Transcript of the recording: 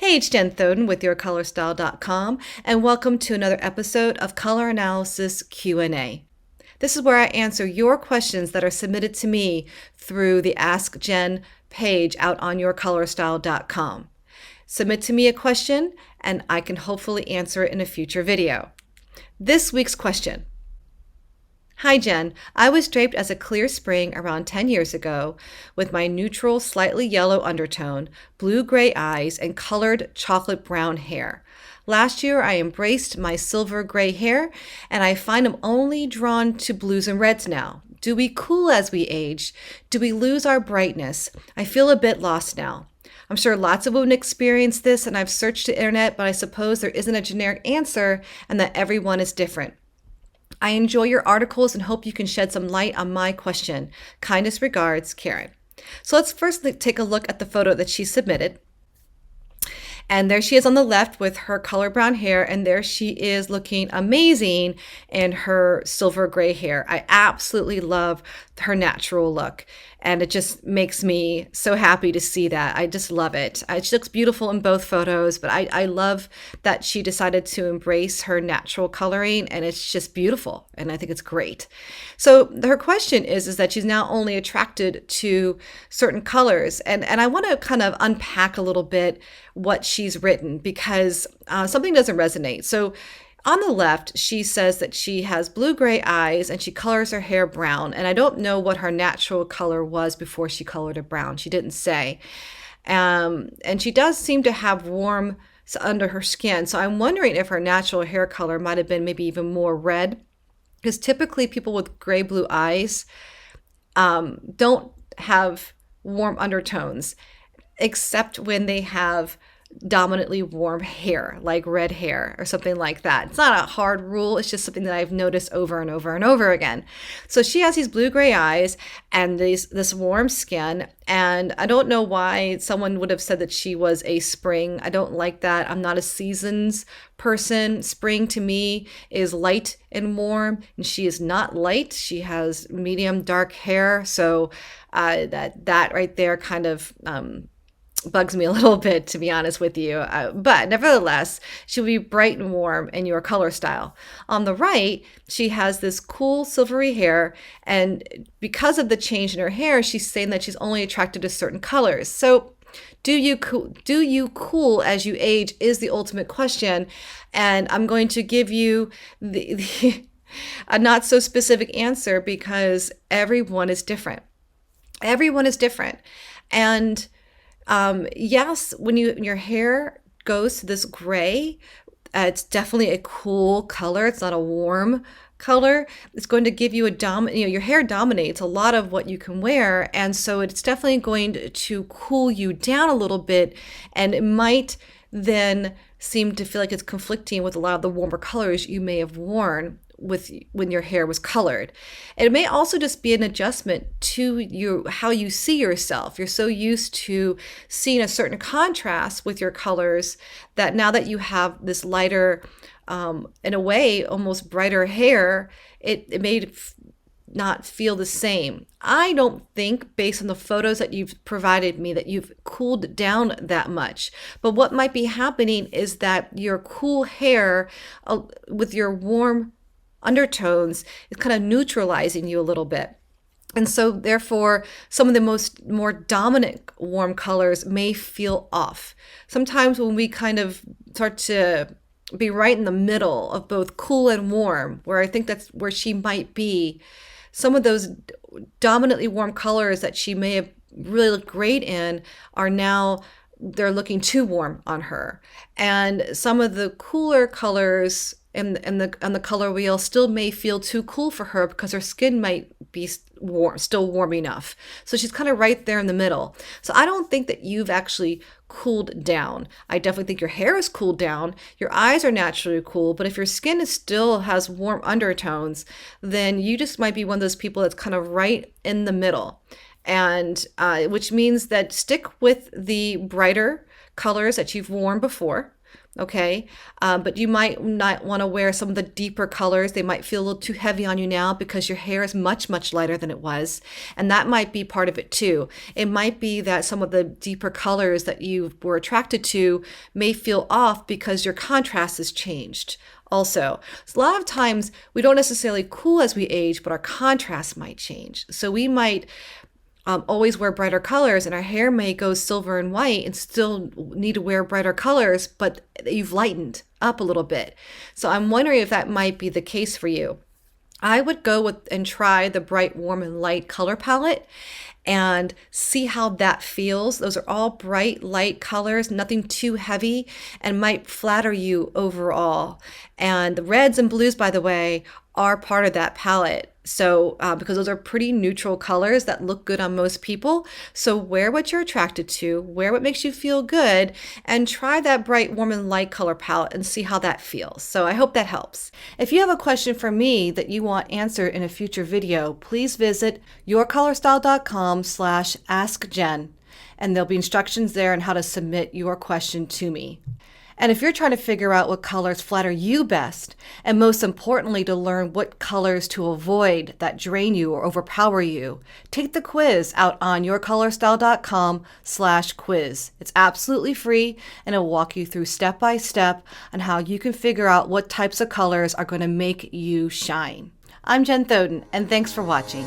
Hey, it's Jen Thoden with yourcolorstyle.com, and welcome to another episode of Color Analysis Q&A. This is where I answer your questions that are submitted to me through the Ask Jen page out on yourcolorstyle.com. Submit to me a question, and I can hopefully answer it in a future video. This week's question. Hi Jen, I was draped as a clear spring around 10 years ago with my neutral, slightly yellow undertone, blue-gray eyes, and colored chocolate brown hair. Last year I embraced my silver-gray hair and I find I'm only drawn to blues and reds now. Do we cool as we age? Do we lose our brightness? I feel a bit lost now. I'm sure lots of women experience this and I've searched the internet, but I suppose there isn't a generic answer and that everyone is different. I enjoy your articles and hope you can shed some light on my question. Kindest regards, Karen. So let's first take a look at the photo that she submitted. And there she is on the left with her color brown hair, and there she is looking amazing in her silver gray hair. I absolutely love her natural look, and it just makes me so happy to see that. I just love it. She looks beautiful in both photos, but I love that she decided to embrace her natural coloring, and it's just beautiful, and I think it's great. So her question is that she's now only attracted to certain colors, and I want to kind of unpack a little bit what she's written because something doesn't resonate. So on the left, she says that she has blue-gray eyes and she colors her hair brown. And I don't know what her natural color was before she colored it brown. She didn't say. And she does seem to have warm under her skin. So I'm wondering if her natural hair color might have been maybe even more red. Because typically people with gray-blue eyes don't have warm undertones, except when they have dominantly warm hair, like red hair or something like that. It's not a hard rule. It's just something that I've noticed over and over and over again. So she has these blue-gray eyes and this warm skin. And I don't know why someone would have said that she was a spring. I don't like that. I'm not a seasons person. Spring to me is light and warm, and she is not light. She has medium dark hair. So that right there kind of bugs me a little bit, to be honest with you. But nevertheless, she'll be bright and warm in your color style. On the right, she has this cool silvery hair, and because of the change in her hair, she's saying that she's only attracted to certain colors. So do you cool as you age is the ultimate question, and I'm going to give you a not so specific answer because everyone is different. Everyone is different. And yes, when your hair goes to this gray, it's definitely a cool color. It's not a warm color. It's going to give you your hair dominates a lot of what you can wear. And so it's definitely going to cool you down a little bit. And it might then seem to feel like it's conflicting with a lot of the warmer colors you may have worn when your hair was colored. And it may also just be an adjustment to how you see yourself. You're so used to seeing a certain contrast with your colors that now that you have this lighter, in a way, almost brighter hair, it may not feel the same. I don't think, based on the photos that you've provided me, that you've cooled down that much. But what might be happening is that your cool hair with your warm undertones is kind of neutralizing you a little bit. And so therefore, some of the more dominant warm colors may feel off. Sometimes when we kind of start to be right in the middle of both cool and warm, where I think that's where she might be, some of those dominantly warm colors that she may have really looked great in are now, they're looking too warm on her. And some of the cooler colors on the color wheel still may feel too cool for her because her skin might be still warm enough. So she's kind of right there in the middle. So I don't think that you've actually cooled down. I definitely think your hair is cooled down. Your eyes are naturally cool. But if your skin still has warm undertones, then you just might be one of those people that's kind of right in the middle. And which means that stick with the brighter colors that you've worn before. Okay. But you might not want to wear some of the deeper colors. They might feel a little too heavy on you now because your hair is much, much lighter than it was. And that might be part of it too. It might be that some of the deeper colors that you were attracted to may feel off because your contrast has changed. Also, so a lot of times we don't necessarily cool as we age, but our contrast might change. So we might always wear brighter colors, and our hair may go silver and white and still need to wear brighter colors, but you've lightened up a little bit. So I'm wondering if that might be the case for you. I would go with and try the bright, warm, and light color palette and see how that feels. Those are all bright, light colors, nothing too heavy, and might flatter you overall. And the reds and blues, by the way, are part of that palette. So, because those are pretty neutral colors that look good on most people. So wear what you're attracted to, wear what makes you feel good, and try that bright, warm, and light color palette and see how that feels. So I hope that helps. If you have a question for me that you want answered in a future video, please visit yourcolorstyle.com/askjen, and there'll be instructions there on how to submit your question to me. And if you're trying to figure out what colors flatter you best, and most importantly, to learn what colors to avoid that drain you or overpower you, take the quiz out on yourcolorstyle.com/quiz. It's absolutely free, and it'll walk you through step by step on how you can figure out what types of colors are going to make you shine. I'm Jen Thoden, and thanks for watching.